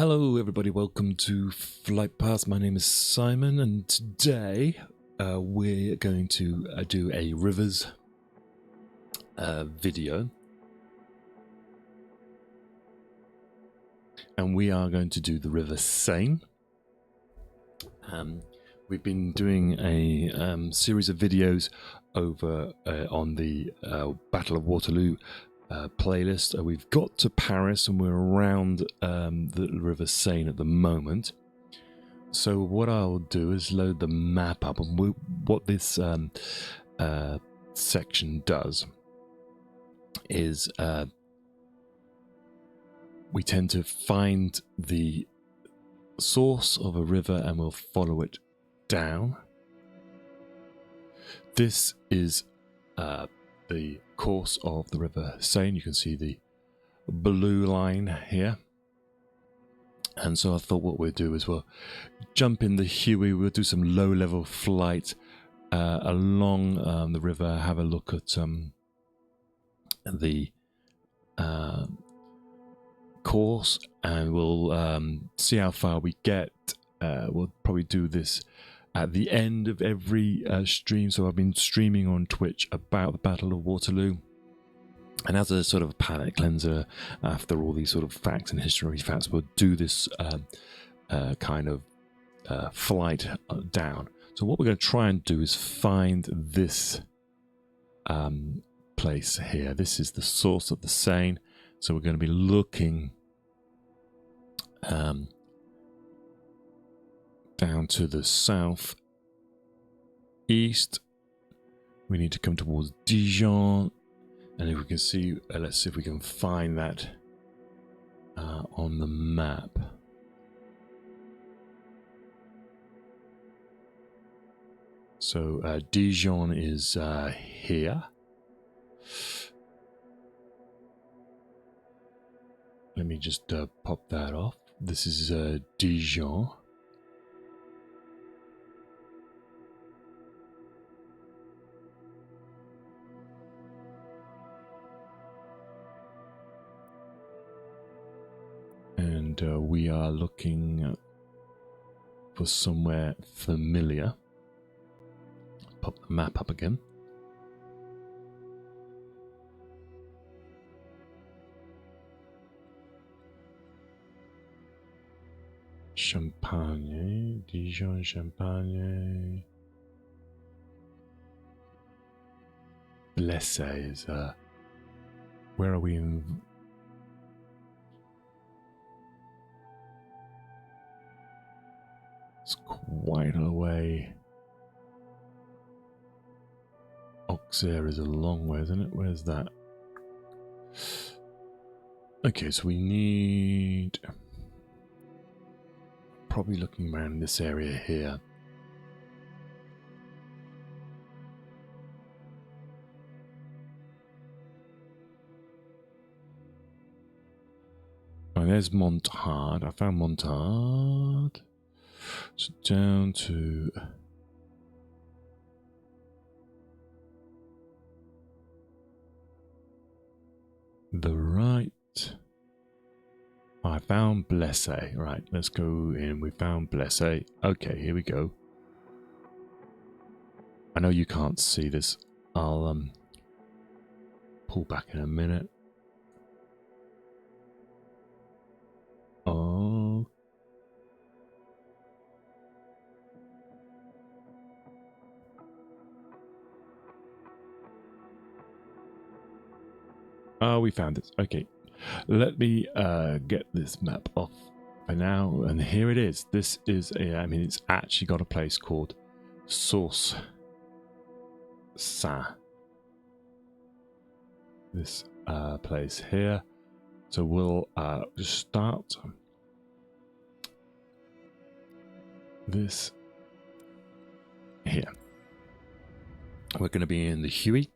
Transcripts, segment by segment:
Hello everybody, welcome to Flight Path. My name is Simon and today we're going to do a rivers video, and we are going to do the River Seine. We've been doing a series of videos over on the Battle of Waterloo playlist. We've got to Paris and we're around the River Seine at the moment. So what I'll do is load the map up, and what this section does is we tend to find the source of a river and we'll follow it down. This is the course of the River Seine. You can see the blue line here. And so I thought what we'll do is we'll jump in the Huey, we'll do some low-level flight along the river, have a look at the course, and we'll see how far we get. We'll probably do this at the end of every stream. So I've been streaming on Twitch about the Battle of Waterloo, and as a sort of palate cleanser after all these sort of facts and history facts, we'll do this kind of flight down. So what we're going to try and do is find this place here. This is the source of the Seine, so we're going to be looking down to the south east. We need to come towards Dijon, and if we can see, let's see if we can find that on the map. So Dijon is here. Let me just pop that off. This is Dijon. And we are looking for somewhere familiar. Pop the map up again. Champagne, Dijon, Champagne. Blessé is where are we in? It's quite a way. Auxerre is a long way, isn't it? Where's that? Okay, so we need, probably looking around this area here. Oh, there's Montard. I found Montard. So down to the right. I found Blessé. Right, let's go in. We found Blessé. Okay, here we go. I know you can't see this. I'll pull back in a minute. Oh. Oh, we found it. Okay. Let me get this map off for now, and here it is. This is a, I mean, it's actually got a place called Source-Seine. This place here. So we'll just start this here. We're going to be in the Huey.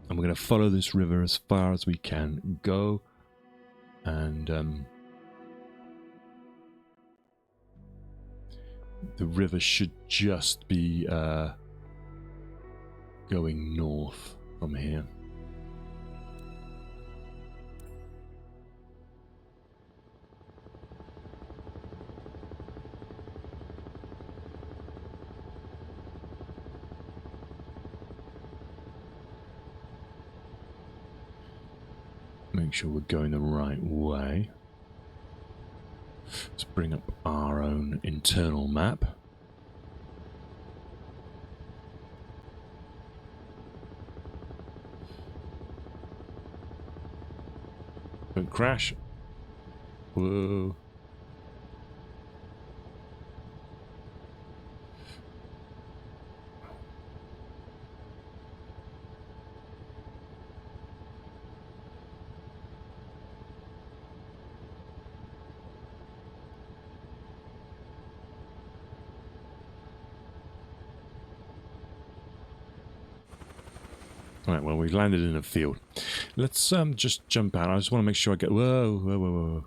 And we're going to follow this river as far as we can go. And the river should just be going north from here. make sure we're going the right way. Let's bring up our own internal map. Don't crash. Whoa. Right, well, we've landed in a field. Let's just jump out. I just want to make sure I get... Whoa, whoa, whoa, whoa.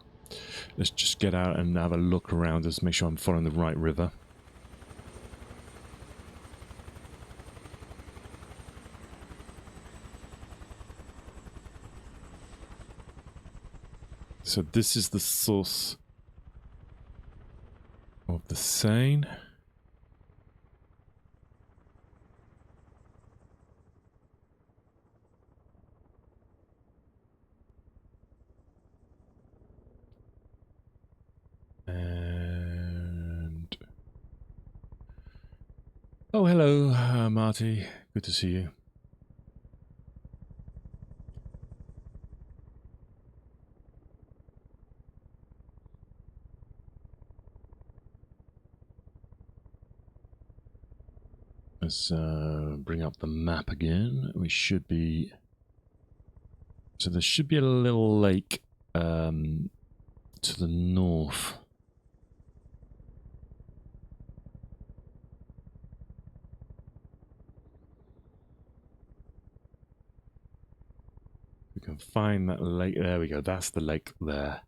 Let's just get out and have a look around us, make sure I'm following the right river. So this is the source of the Seine. And oh, hello, Marty. Good to see you. Let's bring up the map again. We should be... So there should be a little lake to the north. We can find that lake. There we go. That's the lake there.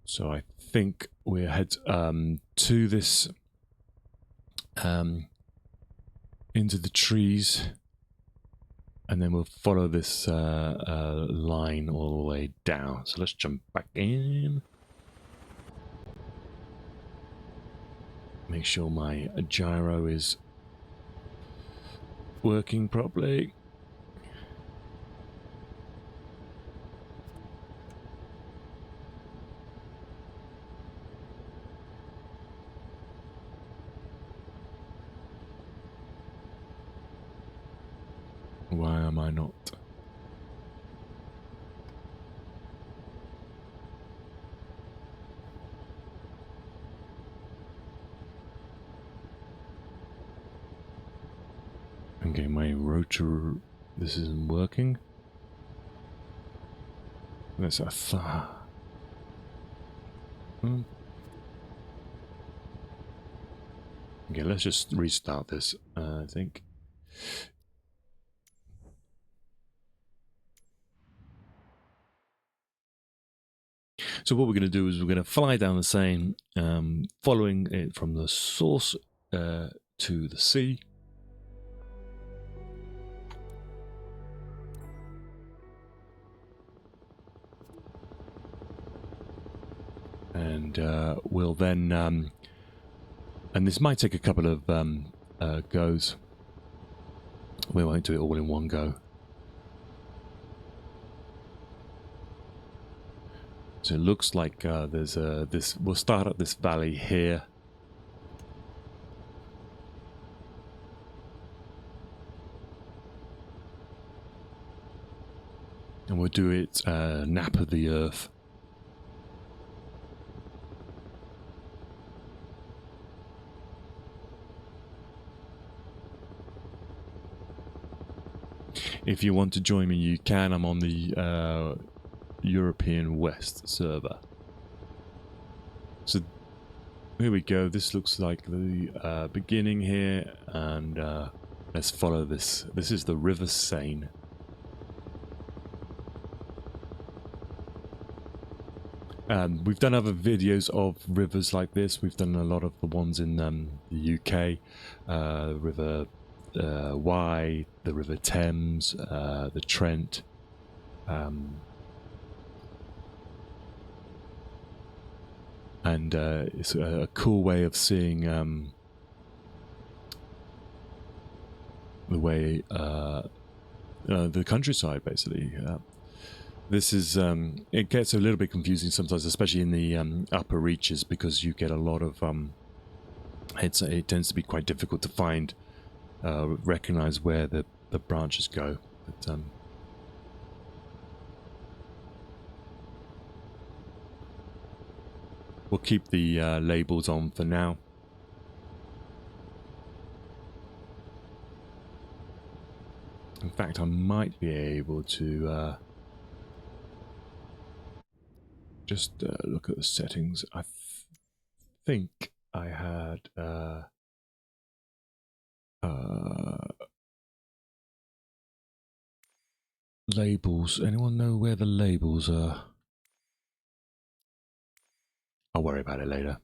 So I think we'll head to this... into the trees, and then we'll follow this line all the way down. So let's jump back in. Make sure my gyro is working properly. Why am I not? Okay, my rotor, this isn't working. That's a far. Okay, let's just restart this, I think. So what we're going to do is we're going to fly down the Seine, following it from the source to the sea. And we'll then, and this might take a couple of goes. We won't do it all in one go. So it looks like there's this. We'll start at this valley here, and we'll do it nap of the earth. If you want to join me, you can. I'm on the European West server. So here we go. This looks like the beginning here, and let's follow this. This is the River Seine. We've done other videos of rivers like this. We've done a lot of the ones in the UK, River Wye, the River Thames, the Trent. And it's a cool way of seeing the way the countryside, basically. This is it gets a little bit confusing sometimes, especially in the upper reaches, because you get a lot of it tends to be quite difficult to find recognize where the branches go. But we'll keep the labels on for now. In fact, I might be able to just look at the settings. I think I had labels. Anyone know where the labels are? I'll worry about it later.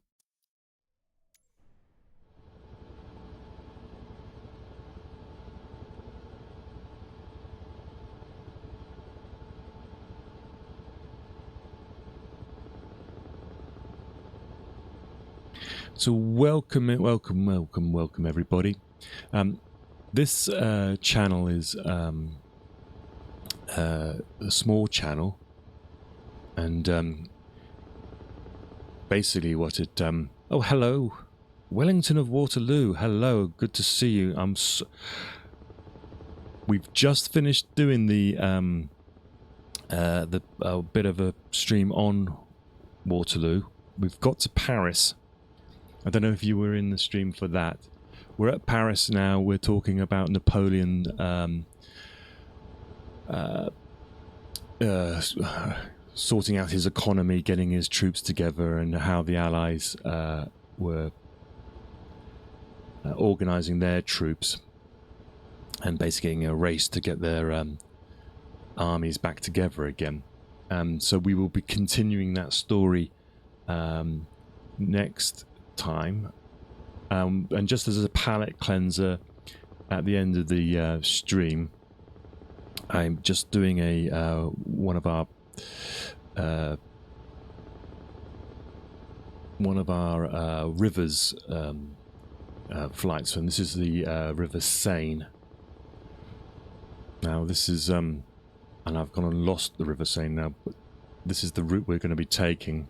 So welcome everybody. This channel is a small channel, and basically what it oh, hello, Wellington of Waterloo. Hello, good to see you. We've just finished doing the bit of a stream on Waterloo. We've got to Paris. I don't know if you were in the stream for that. We're at Paris now. We're talking about Napoleon sorting out his economy, getting his troops together, and how the Allies were organizing their troops and basically getting a race to get their armies back together again. So we will be continuing that story next time, and just as a palate cleanser at the end of the stream, I'm just doing a one of our rivers flights, and this is the River Seine. Now this is and I've gone and lost the River Seine now, but this is the route we're going to be taking.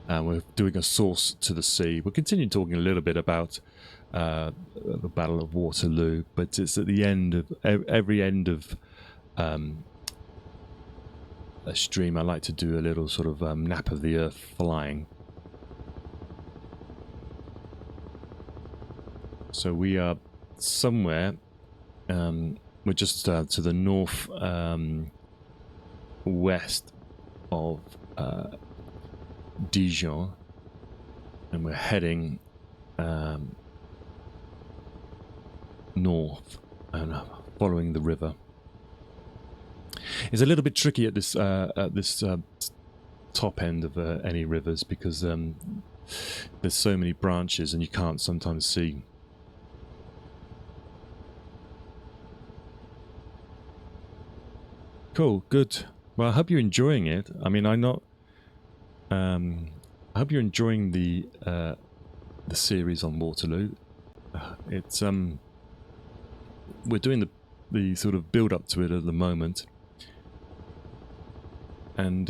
We're doing a source to the sea. We'll continue talking a little bit about the Battle of Waterloo, but it's at the end of every end of a stream. I like to do a little sort of nap of the earth flying. So we are somewhere. We're just to the north west of Dijon, and we're heading north and following the river. It's a little bit tricky at this top end of any rivers, because there's so many branches and you can't sometimes see. Cool, good. Well, I hope you're enjoying it. I mean, I hope you're enjoying the series on Waterloo. It's we're doing the sort of build up to it at the moment, and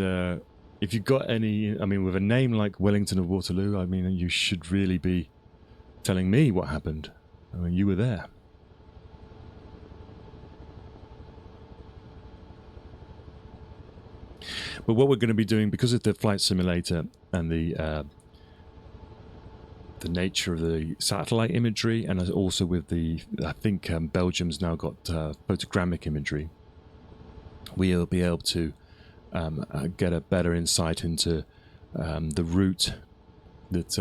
if you've got any, I mean, with a name like Wellington of Waterloo, I mean, you should really be telling me what happened. I mean, you were there. But what we're going to be doing, because of the flight simulator and the nature of the satellite imagery, and also with the, I think Belgium's now got photogrammic imagery, we'll be able to get a better insight into the route that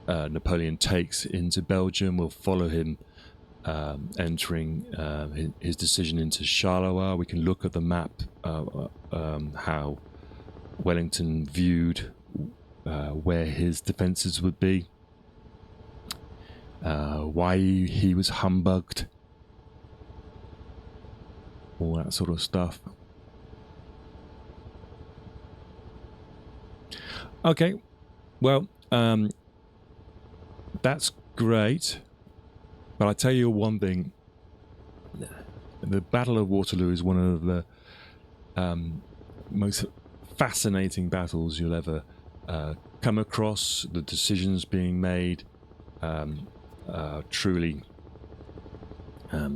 Napoleon takes into Belgium. We'll follow him entering his decision into Charleroi. We can look at the map, how Wellington viewed where his defences would be, why he was humbugged, all that sort of stuff. Okay, well, that's great, but I tell you one thing, The Battle of Waterloo is one of the most fascinating battles you'll ever come across. The decisions being made truly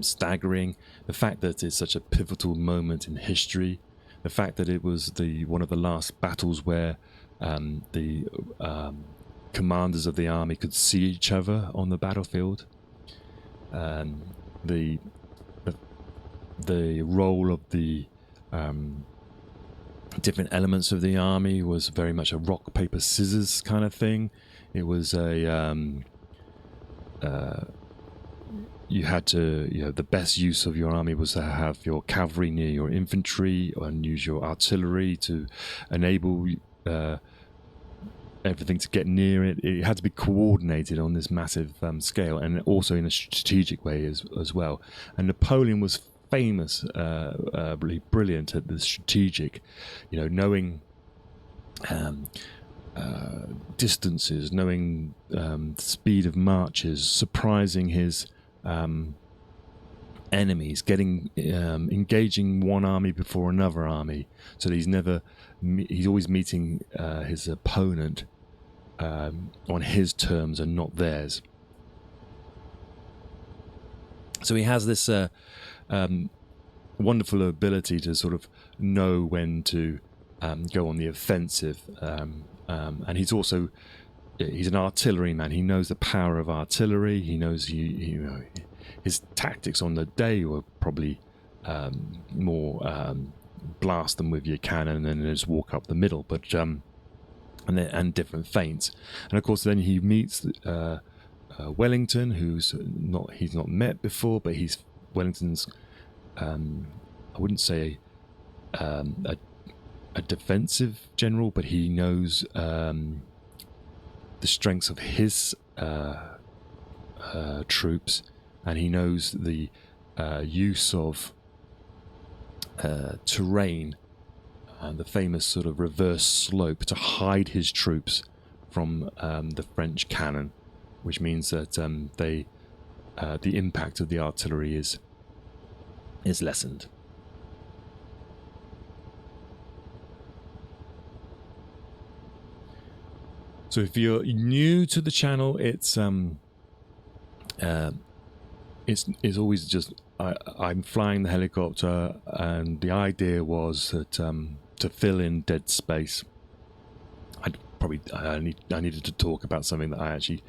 staggering. The fact that it's such a pivotal moment in history, the fact that it was one of the last battles where the commanders of the army could see each other on the battlefield, the role of the different elements of the army was very much a rock paper scissors kind of thing. It was you had to, the best use of your army was to have your cavalry near your infantry and use your artillery to enable everything to get near it. It had to be coordinated on this massive scale, and also in a strategic way as well. And Napoleon was famous, really brilliant at the strategic, knowing distances, knowing the speed of marches, surprising his enemies, engaging one army before another army, so that he's always meeting his opponent on his terms and not theirs. So he has this wonderful ability to sort of know when to go on the offensive, and he's an artilleryman. He knows the power of artillery. He knows his tactics on the day were probably more blast them with your cannon and then just walk up the middle, but and different feints. And of course, then he meets Wellington, he's not met before, but he's Wellington's. I wouldn't say a defensive general, but he knows the strengths of his troops, and he knows the use of terrain, the famous sort of reverse slope, to hide his troops from the French cannon, which means that the impact of the artillery is lessened. So if you're new to the channel, it's always just I'm flying the helicopter, and the idea was that to fill in dead space, I needed to talk about something that I actually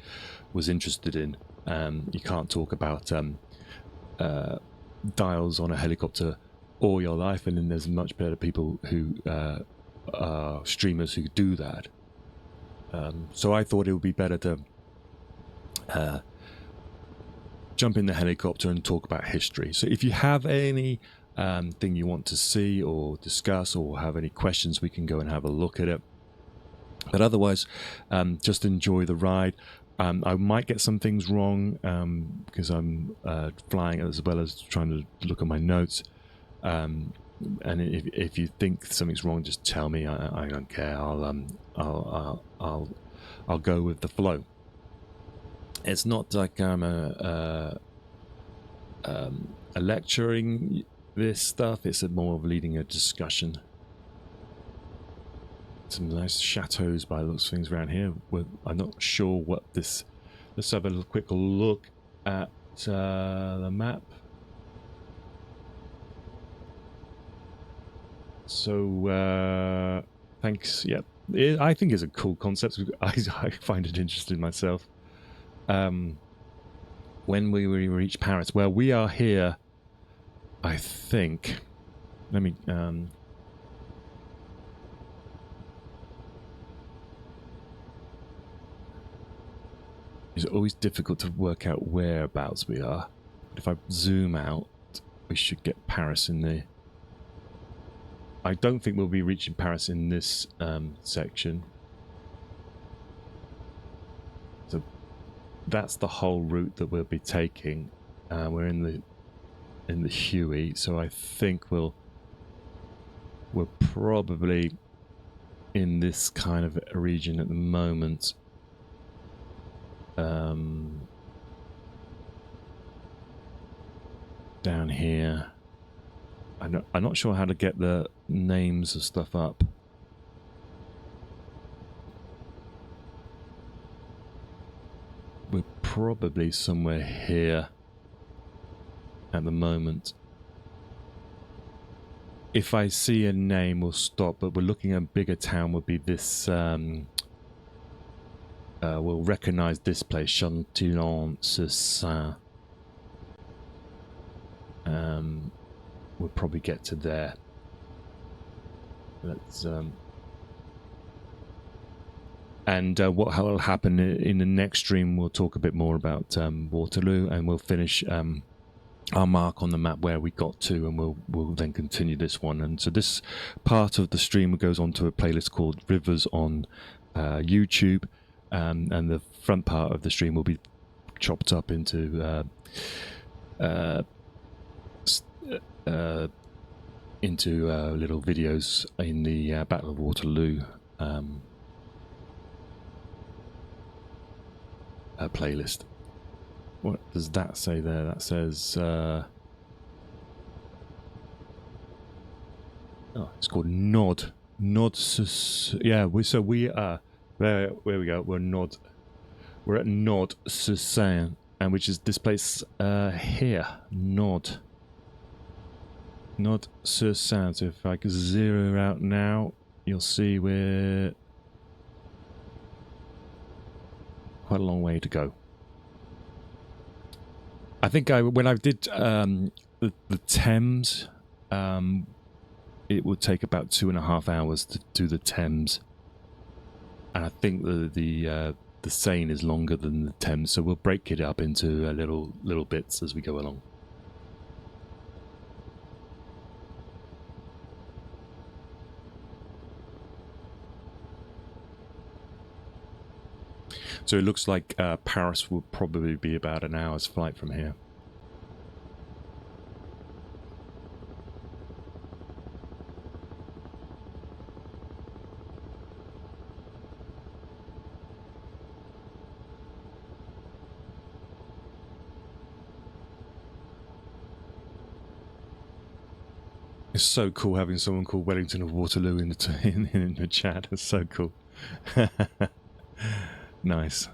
was interested in. You can't talk about dials on a helicopter all your life, and then there's much better people who are streamers who do that. So I thought it would be better to jump in the helicopter and talk about history. So if you have any thing you want to see or discuss, or have any questions, we can go and have a look at it. But otherwise, just enjoy the ride. I might get some things wrong because I'm flying as well as trying to look at my notes. And if you think something's wrong, just tell me. I don't care. I'll go with the flow. It's not like I'm lecturing this stuff. It's more of leading a discussion. Some nice chateaus by the looks of things around here. I'm not sure what this. Let's have a quick look at the map. So thanks. Yep, I think it's a cool concept. I find it interesting myself. When we reach Paris, well, we are here, I think. Let me. It's always difficult to work out whereabouts we are. But if I zoom out, we should get Paris in the. I don't think we'll be reaching Paris in this section. So that's the whole route that we'll be taking. We're in the Huey, so I think we're probably in this kind of region at the moment. down here. I'm not sure how to get the names of stuff up. We're probably somewhere here at the moment. If I see a name, we'll stop, but we're looking at a bigger town would be this, we'll recognize this place, Chatillon, Source-Seine. We'll probably get to there. Let's, and what will happen in the next stream, we'll talk a bit more about Waterloo, and we'll finish our mark on the map where we got to, and we'll then continue this one. And so this part of the stream goes on to a playlist called Rivers on YouTube, and the front part of the stream will be chopped up into little videos in the Battle of Waterloo playlist. What does that say there? That says oh, it's called Nod. Yeah, we are there. Where we go? We're at Nod Source-Seine, and which is this place here. Nod Source-Seine. So if I can zero out now, you'll see we're quite a long way to go. I think when I did the Thames, it would take about 2.5 hours to do the Thames, and I think the Seine is longer than the Thames, so we'll break it up into little bits as we go along. So it looks like Paris will probably be about an hour's flight from here. It's so cool having someone called Wellington of Waterloo in the chat. It's so cool. Nice.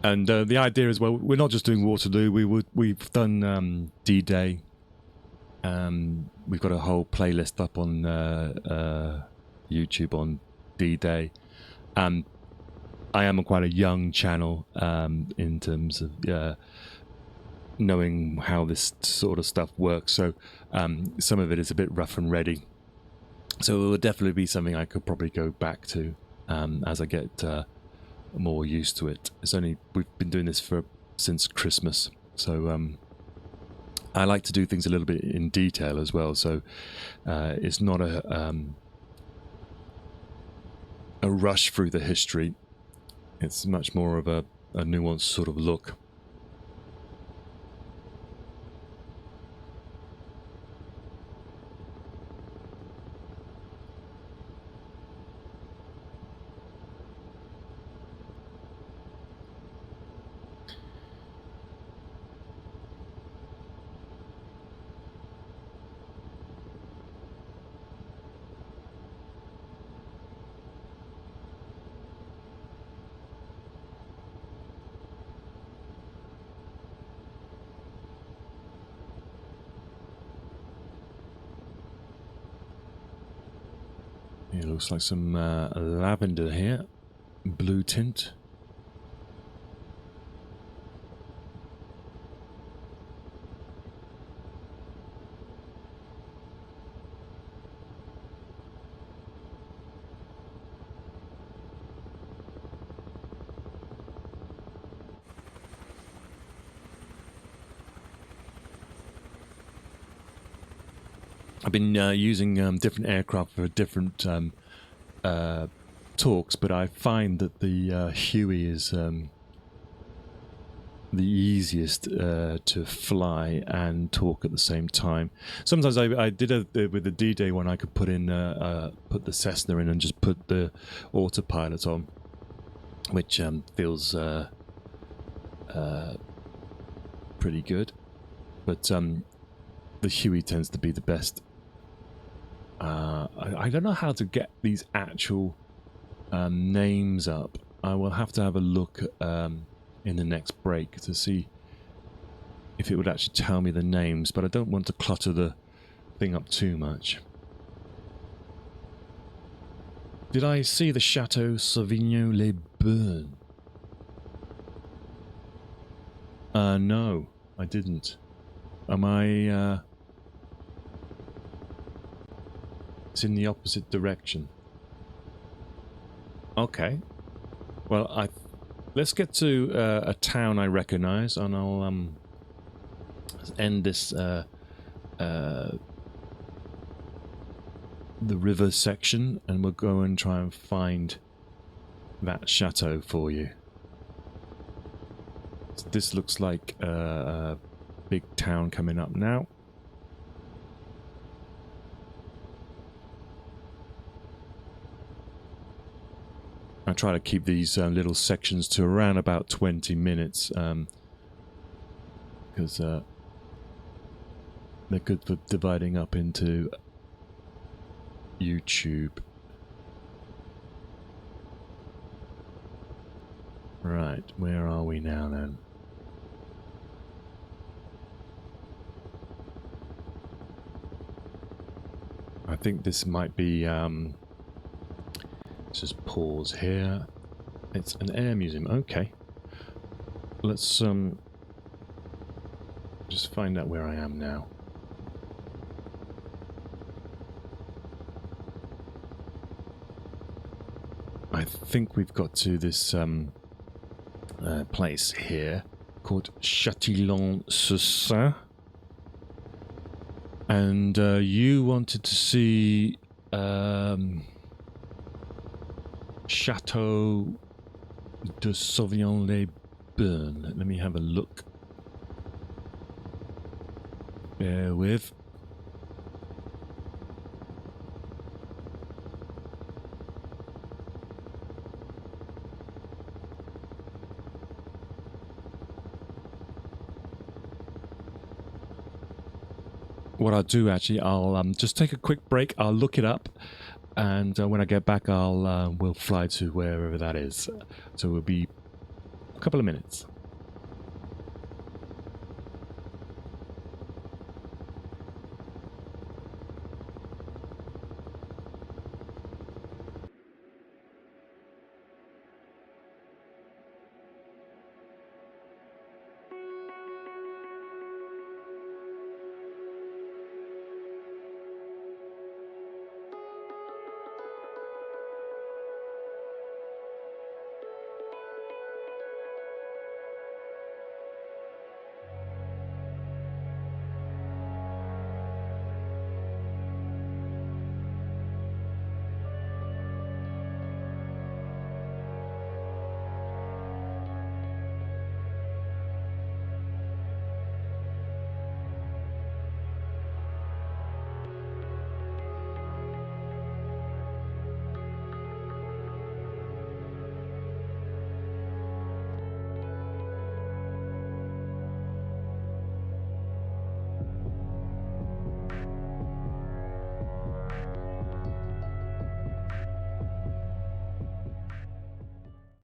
And the idea is, well, we're not just doing Waterloo. We've done D-Day. We've got a whole playlist up on YouTube on D-Day. I am quite a young channel in terms of knowing how this sort of stuff works. So some of it is a bit rough and ready. So it will definitely be something I could probably go back to as I get more used to it. We've been doing this since Christmas. So I like to do things a little bit in detail as well. So it's not a rush through the history. It's much more of a nuanced sort of look. It looks like some lavender here, blue tint. I've been using different aircraft for different talks, but I find that the Huey is the easiest to fly and talk at the same time. Sometimes I did with the D-Day one. I could put the Cessna in and just put the autopilot on, which feels pretty good. But the Huey tends to be the best. I don't know how to get these actual names up. I will have to have a look in the next break to see if it would actually tell me the names, but I don't want to clutter the thing up too much. Did I see the Chateau Sauvignon-les-Bains? No, I didn't. Am I... It's in the opposite direction. Okay. Well, let's get to a town I recognize, and I'll end this the river section, and we'll go and try and find that chateau for you. So this looks like a big town coming up now. I try to keep these little sections to around about 20 minutes because they're good for dividing up into YouTube. Right, where are we now then? I think this might be... Let's just pause here. It's an air museum. Okay. Let's just find out where I am now. I think we've got to this place here called Chatillon Source-Seine. And you wanted to see Chateau de Sauvignon-les-Bains. Let me have a look. Bear with. What I'll do actually, I'll just take a quick break. I'll look it up. And when I get back, we'll fly to wherever that is. So it'll be a couple of minutes.